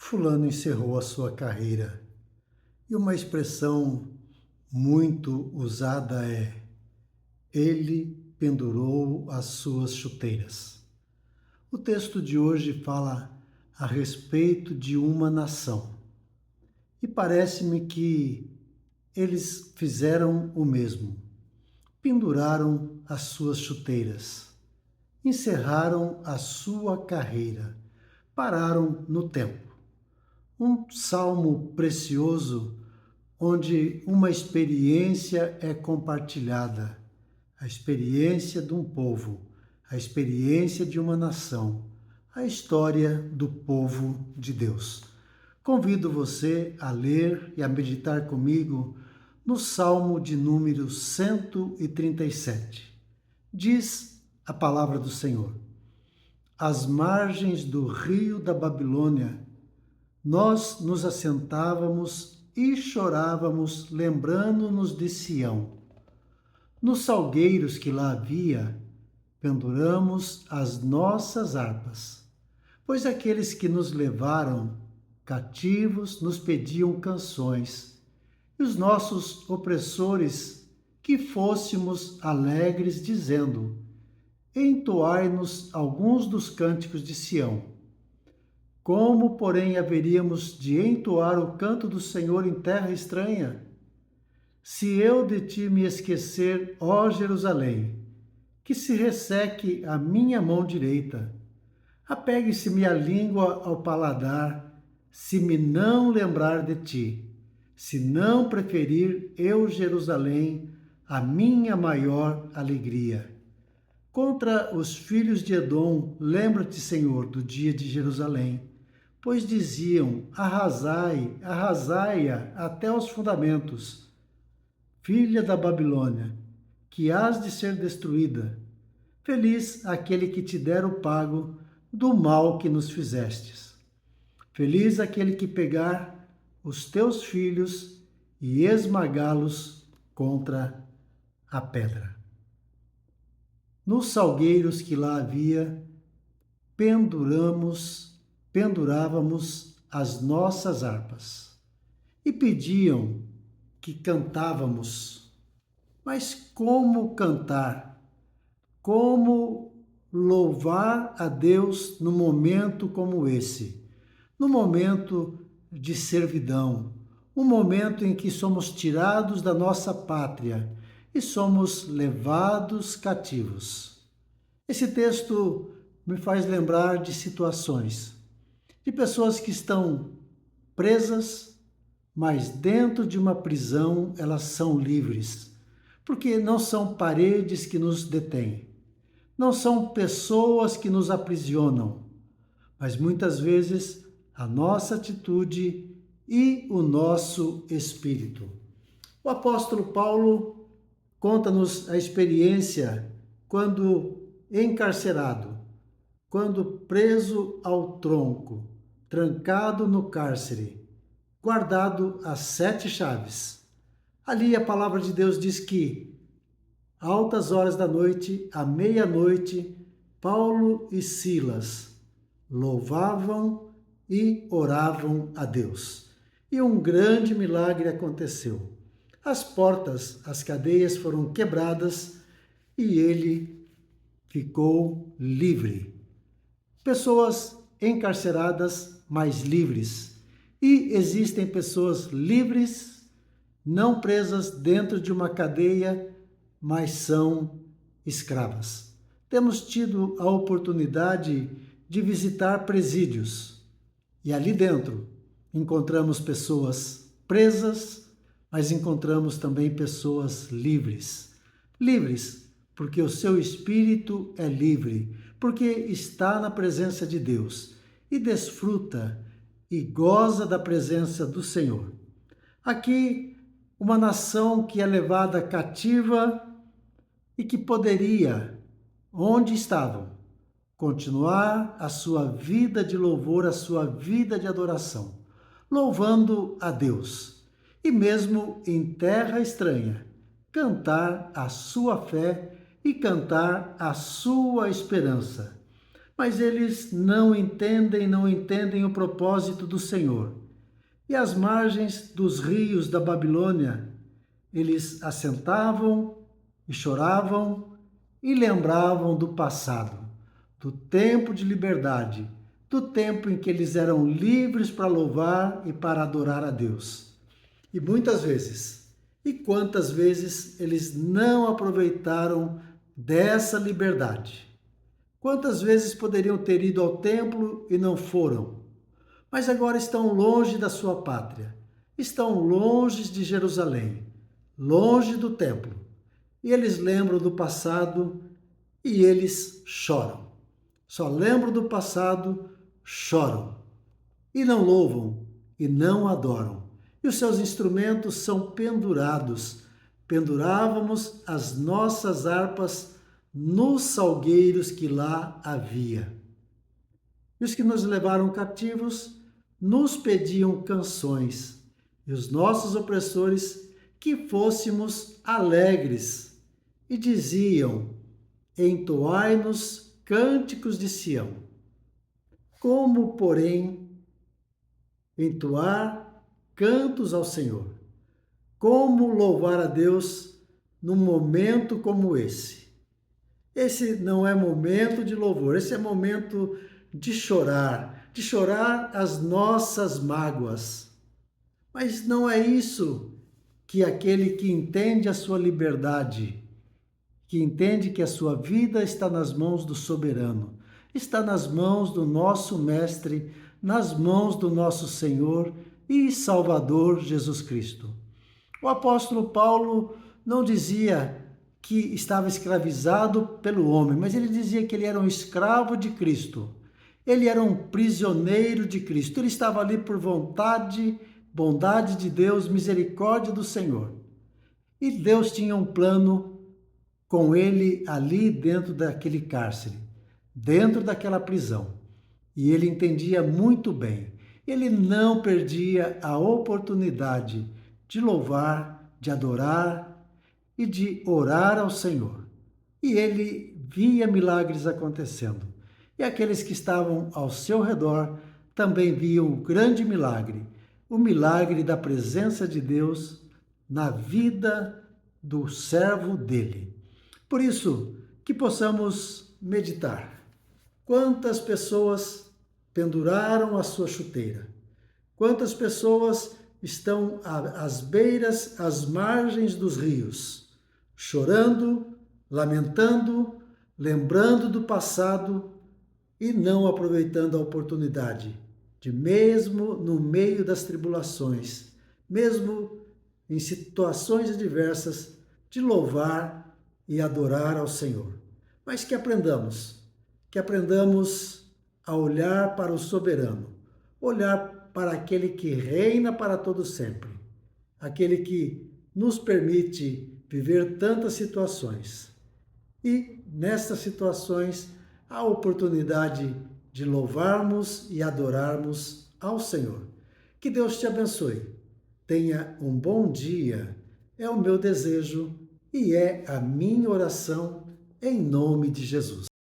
Fulano encerrou a sua carreira. E uma expressão muito usada é: ele pendurou as suas chuteiras. O texto de hoje fala a respeito de uma nação. E parece-me que eles fizeram o mesmo. Penduraram as suas chuteiras. Encerraram a sua carreira. Pararam no tempo. Um salmo precioso onde uma experiência é compartilhada, a experiência de um povo, a experiência de uma nação, a história do povo de Deus. Convido você a ler e a meditar comigo no Salmo de número 137. Diz a palavra do Senhor: às margens do rio da Babilônia, nós nos assentávamos e chorávamos, lembrando-nos de Sião. Nos salgueiros que lá havia, penduramos as nossas harpas, pois aqueles que nos levaram cativos nos pediam canções, e os nossos opressores que fôssemos alegres, dizendo: entoai-nos alguns dos cânticos de Sião. Como, porém, haveríamos de entoar o canto do Senhor em terra estranha? Se eu de ti me esquecer, ó Jerusalém, que se resseque a minha mão direita. Apegue-se-me a língua ao paladar, se me não lembrar de ti, se não preferir eu, Jerusalém, a minha maior alegria. Contra os filhos de Edom, lembra-te, Senhor, do dia de Jerusalém, pois diziam: arrasai, arrasai-a até os fundamentos. Filha da Babilônia, que hás de ser destruída, feliz aquele que te der o pago do mal que nos fizestes. Feliz aquele que pegar os teus filhos e esmagá-los contra a pedra. Nos salgueiros que lá havia, pendurávamos as nossas harpas e pediam que cantávamos. Mas como cantar? Como louvar a Deus num momento como esse? No momento de servidão, um momento em que somos tirados da nossa pátria e somos levados cativos. Esse texto me faz lembrar de situações, de pessoas que estão presas, mas dentro de uma prisão elas são livres, porque não são paredes que nos detêm, não são pessoas que nos aprisionam, mas muitas vezes a nossa atitude e o nosso espírito. O apóstolo Paulo conta-nos a experiência quando encarcerado, quando preso ao tronco, trancado no cárcere, guardado às 7 chaves. Ali a palavra de Deus diz que, altas horas da noite, à meia-noite, Paulo e Silas louvavam e oravam a Deus. E um grande milagre aconteceu. As portas, as cadeias foram quebradas e ele ficou livre. Pessoas encarceradas, mas livres. E existem pessoas livres, não presas dentro de uma cadeia, mas são escravas. Temos tido a oportunidade de visitar presídios e ali dentro encontramos pessoas presas, mas encontramos também pessoas livres. Livres porque o seu espírito é livre, porque está na presença de Deus e desfruta e goza da presença do Senhor. Aqui, uma nação que é levada cativa e que poderia, onde estavam, continuar a sua vida de louvor, a sua vida de adoração, louvando a Deus. E mesmo em terra estranha, cantar a sua fé e cantar a sua esperança. Mas eles não entendem o propósito do Senhor. E às margens dos rios da Babilônia, eles assentavam e choravam e lembravam do passado, do tempo de liberdade, do tempo em que eles eram livres para louvar e para adorar a Deus. E muitas vezes, e quantas vezes eles não aproveitaram dessa liberdade? Quantas vezes poderiam ter ido ao templo e não foram? Mas agora estão longe da sua pátria, estão longe de Jerusalém, longe do templo. E eles lembram do passado e eles choram. Só lembram do passado, choram. E não louvam e não adoram. E os seus instrumentos são pendurados. Pendurávamos as nossas harpas nos salgueiros que lá havia. E os que nos levaram cativos nos pediam canções, e os nossos opressores que fôssemos alegres, e diziam: entoai-nos cânticos de Sião. Como, porém, entoar cantos ao Senhor? Como louvar a Deus num momento como esse? Esse não é momento de louvor, esse é momento de chorar as nossas mágoas. Mas não é isso que aquele que entende a sua liberdade, que entende que a sua vida está nas mãos do soberano, está nas mãos do nosso Mestre, nas mãos do nosso Senhor e Salvador Jesus Cristo. O apóstolo Paulo não dizia que estava escravizado pelo homem, mas ele dizia que ele era um escravo de Cristo. Ele era um prisioneiro de Cristo. Ele estava ali por vontade, bondade de Deus, misericórdia do Senhor. E Deus tinha um plano com ele ali dentro daquele cárcere, dentro daquela prisão. E ele entendia muito bem. Ele não perdia a oportunidade de louvar, de adorar e de orar ao Senhor. E ele via milagres acontecendo. E aqueles que estavam ao seu redor também viam o grande milagre, o milagre da presença de Deus na vida do servo dele. Por isso, que possamos meditar. Quantas pessoas penduraram a sua chuteira? Quantas pessoas estão às beiras, às margens dos rios, chorando, lamentando, lembrando do passado e não aproveitando a oportunidade de, mesmo no meio das tribulações, mesmo em situações adversas, de louvar e adorar ao Senhor. Mas que aprendamos a olhar para o soberano, olhar para aquele que reina para todo sempre, aquele que nos permite viver tantas situações. E nessas situações, a oportunidade de louvarmos e adorarmos ao Senhor. Que Deus te abençoe. Tenha um bom dia. É o meu desejo e é a minha oração em nome de Jesus.